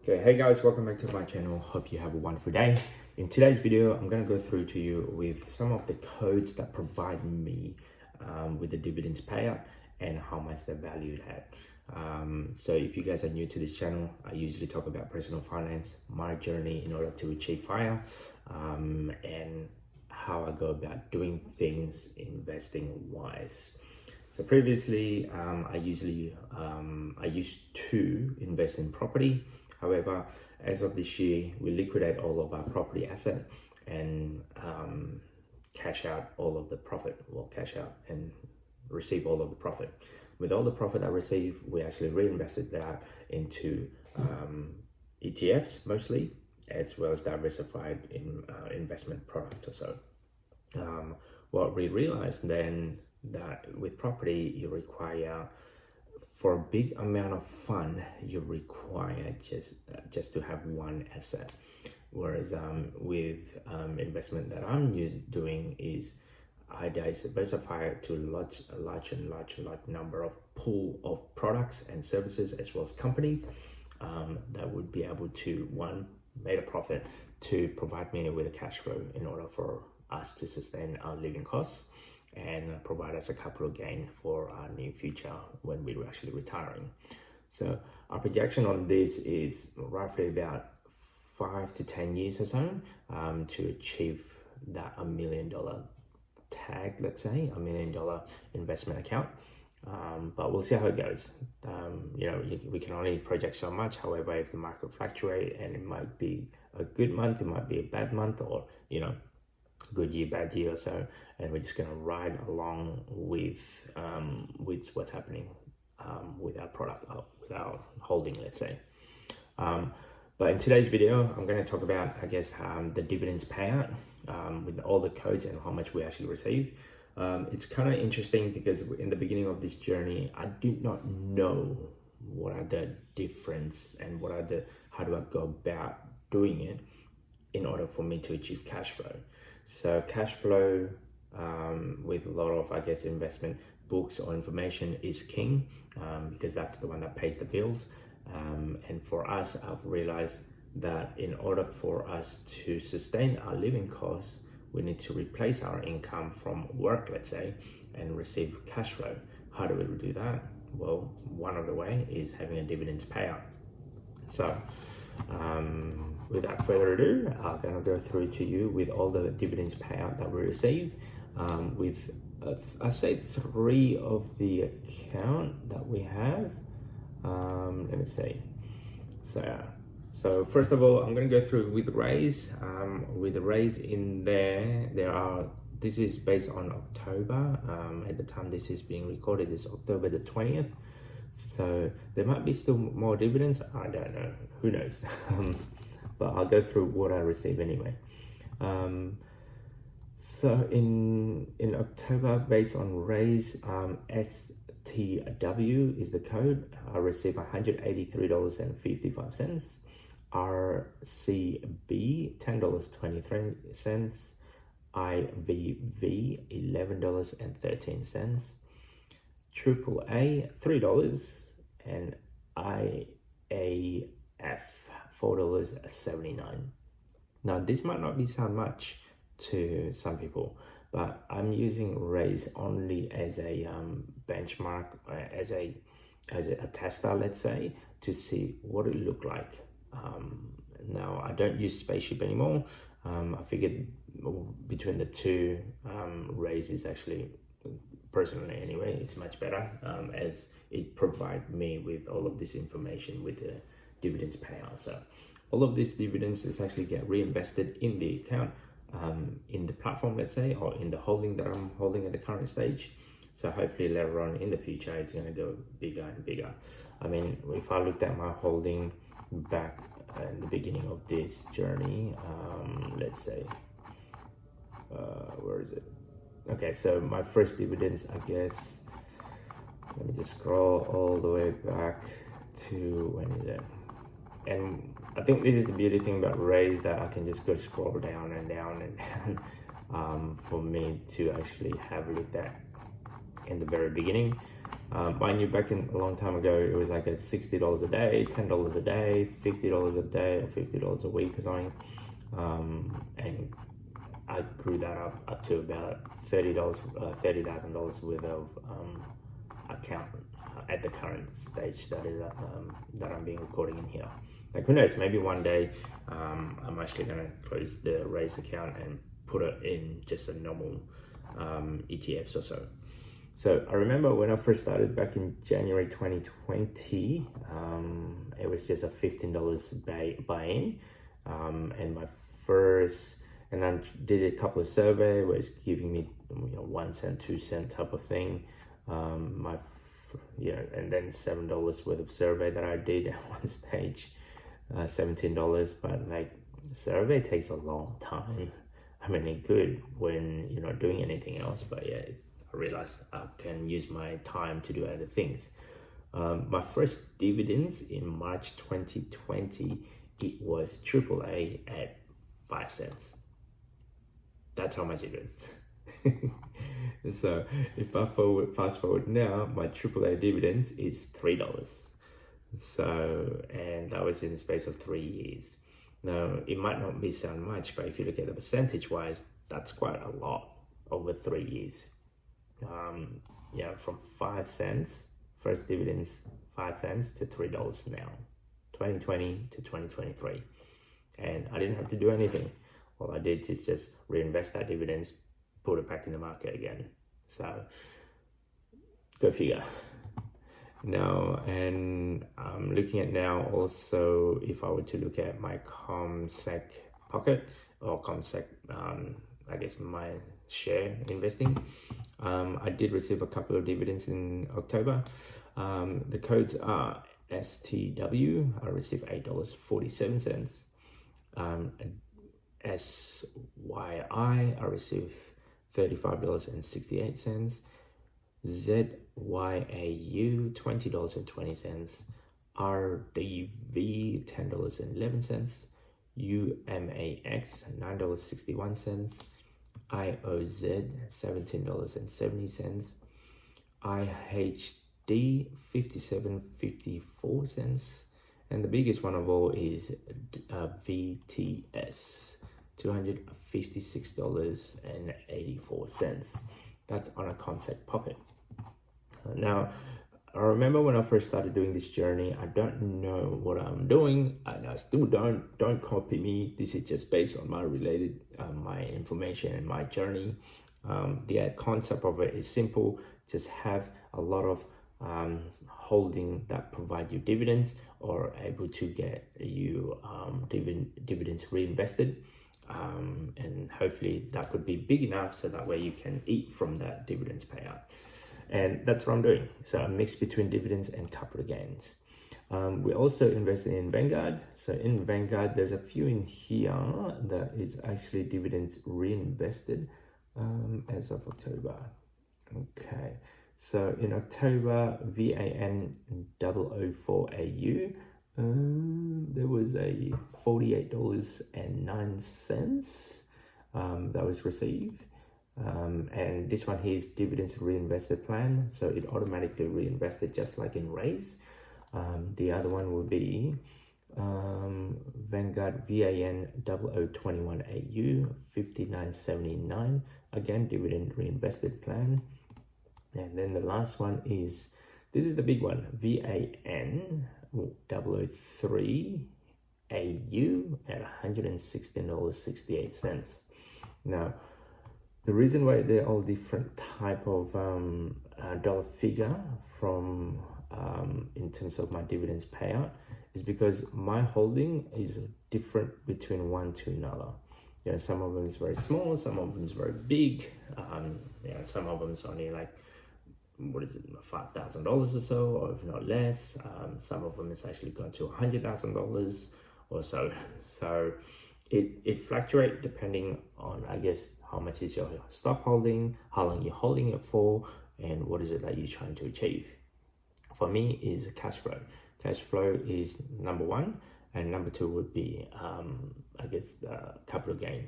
Okay, hey guys, welcome back to my channel. Hope you have a wonderful day. In today's video, I'm going to go through to you with some of the codes that provide me with the dividends payout and how much they're valued at. So if you guys are new to this channel, I usually talk about personal finance, my journey in order to achieve FIRE, and how I go about doing things investing wise. So previously, I used to invest in property. However, as of this year, we liquidate all of our property asset and cash out all of the profit. Well, cash out and receive all of the profit. With all the profit I receive, we actually reinvested that into ETFs mostly, as well as diversified investment products or so. What we realized then that with property, you require, for a big amount of fund, you require just to have one asset. Whereas with investment that I'm doing is I diversify to a large number of pool of products and services, as well as companies that would be able to, one, make a profit, to provide me with a cash flow in order for us to sustain our living costs and provide us a capital gain for our near future when we're actually retiring. So our projection on this is roughly about 5 to 10 years or so to achieve that $1 million tag, let's say, $1 million investment account. But we'll see how it goes. We can only project so much. However, if the market fluctuates, and it might be a good month, it might be a bad month, or good year, bad year or so, and we're just going to ride along with what's happening with our product, with our holding, let's say. But in today's video, I'm going to talk about, the dividends payout with all the codes and how much we actually receive. It's kind of interesting because in the beginning of this journey, I did not know what are the difference and how do I go about doing it in order for me to achieve cash flow. So cash flow with a lot of, investment books or information is king because that's the one that pays the bills. And for us, I've realized that in order for us to sustain our living costs, we need to replace our income from work, let's say, and receive cash flow. How do we do that? Well, one of the way is having a dividends payout. So without further ado, I'm going to go through to you with all the dividends payout that we receive with I say 3 of the account that we have. Let me see. So first of all, I'm going to go through with the raise. With the raise in this is based on October. At the time this is being recorded, it's October the 20th. So there might be still more dividends. I don't know. Who knows? But I'll go through what I receive anyway. So in October, based on raise, STW is the code. I receive $183.55. RCB $10.23. IVV $11.13. AAA $3, and IAF $4.79. Now this might not sound much to some people, but I'm using raise only as a benchmark, as a tester, let's say, to see what it looked like. Now I don't use Spaceship anymore. I figured between the two, raise is actually, personally anyway, it's much better as it provides me with all of this information with the dividends payout. So all of these dividends is actually get reinvested in the account, in the platform, let's say, or in the holding that I'm holding at the current stage. So hopefully later on in the future, it's going to go bigger and bigger. I mean, if I looked at my holding back in the beginning of this journey, let's say, where is it? Okay, so my first dividends, let me just scroll all the way back to, when is it? And I think this is the beauty thing about raise, that I can just go scroll down and down and down for me to actually have a look at in the very beginning. I knew back in a long time ago, it was like at $60 a day, $10 a day, $50 a day, or $50 a week or something. And I grew that up to about $30,000 worth of account at the current stage that I'm being recording in here. Like, who knows, maybe one day I'm actually going to close the raise account and put it in just a normal ETFs or so. So I remember when I first started back in January 2020, it was just a $15 buy-in, and I did a couple of surveys where it's giving me 1 cent, 2 cent type of thing. And then $7 worth of survey that I did at one stage, $17. But like, survey takes a long time. I mean, it's good when you're not doing anything else, but yeah, I realized I can use my time to do other things. My first dividends in March 2020, it was AAA at 5 cents. That's how much it is. So if I fast forward now, my AAA dividends is $3. So, and that was in the space of 3 years. Now, it might not sound much, but if you look at the percentage wise, that's quite a lot over 3 years. From 5 cents, first dividends, 5 cents to $3 now, 2020 to 2023. And I didn't have to do anything. All I did is just reinvest that dividends, put it back in the market again. So, go figure. Now, and I'm looking at now also, if I were to look at my ComSec pocket or ComSec, I guess my share investing, I did receive a couple of dividends in October. The codes are STW, I received $8.47. SYI, I received $35.68. ZYAU, $20.20. RDV, $10.11. UMAX, $9.61. IOZ, $17.70. IHD, $57.54. And the biggest one of all is VTS, $256.84. That's on a ComSec pocket. Now, I remember when I first started doing this journey, I don't know what I'm doing, and I still don't copy me. This is just based on my information and my journey. The concept of it is simple. Just have a lot of holding that provide you dividends or able to get you dividends reinvested. And hopefully that could be big enough so that way you can eat from that dividends payout. And that's what I'm doing. So a mix between dividends and capital gains. We also invested in Vanguard. So in Vanguard, there's a few in here that is actually dividends reinvested as of October. Okay. So in October, VAN004AU, there was a $48.09 that was received. And this one here is dividends reinvested plan. So it automatically reinvested just like in Raise. The other one will be Vanguard VAN0021AU, $59.79. Again, dividend reinvested plan. And then the last one is, this is the big one, VAN003AU at $116.68. Now, the reason why they're all different type of dollar figure from in terms of my dividends payout is because my holding is different between one to another. Some of them is very small, some of them is very big. Some of them is only like, $5,000 or so, or if not less. Some of them is actually gone to $100,000 or so. So it fluctuates depending on, I guess, how much is your stock holding, how long you're holding it for, and what is it that you're trying to achieve. For me, is cash flow. Cash flow is number one, and number two would be, I guess, capital gain.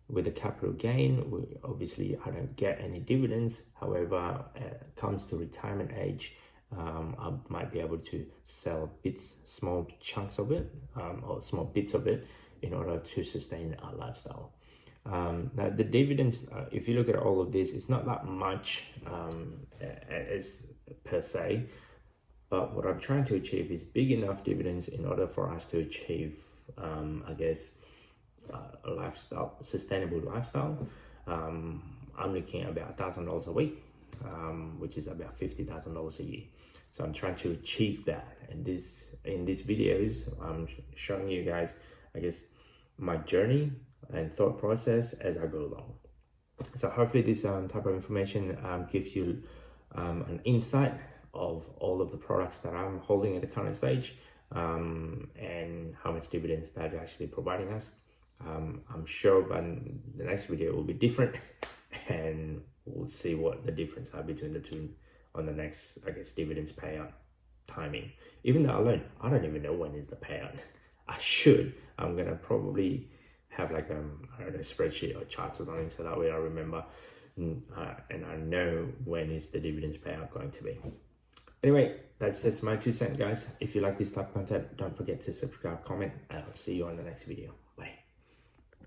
with the capital gain, obviously I don't get any dividends. However, it comes to retirement age, I might be able to sell small chunks of it, or small bits of it, in order to sustain our lifestyle. Now the dividends, if you look at all of this, it's not that much as per se, but what I'm trying to achieve is big enough dividends in order for us to achieve, I guess, a lifestyle, sustainable lifestyle. I'm looking at about $1,000 a week, which is about $50,000 a year. So I'm trying to achieve that, and in these videos I'm showing you guys, I guess, my journey and thought process as I go along. So hopefully this type of information gives you an insight of all of the products that I'm holding at the current stage, and how much dividends that are actually providing us. I'm sure by the next video will be different, and we'll see what the difference are between the two on the next, I guess, dividends payout timing. Even though I don't even know when is the payout. I should. I'm gonna probably have like I don't know, spreadsheet or charts or something, so that way I remember, and I know when is the dividends payout going to be. Anyway, that's just my 2 cents, guys. If you like this type of content, don't forget to subscribe, comment, and I'll see you on the next video.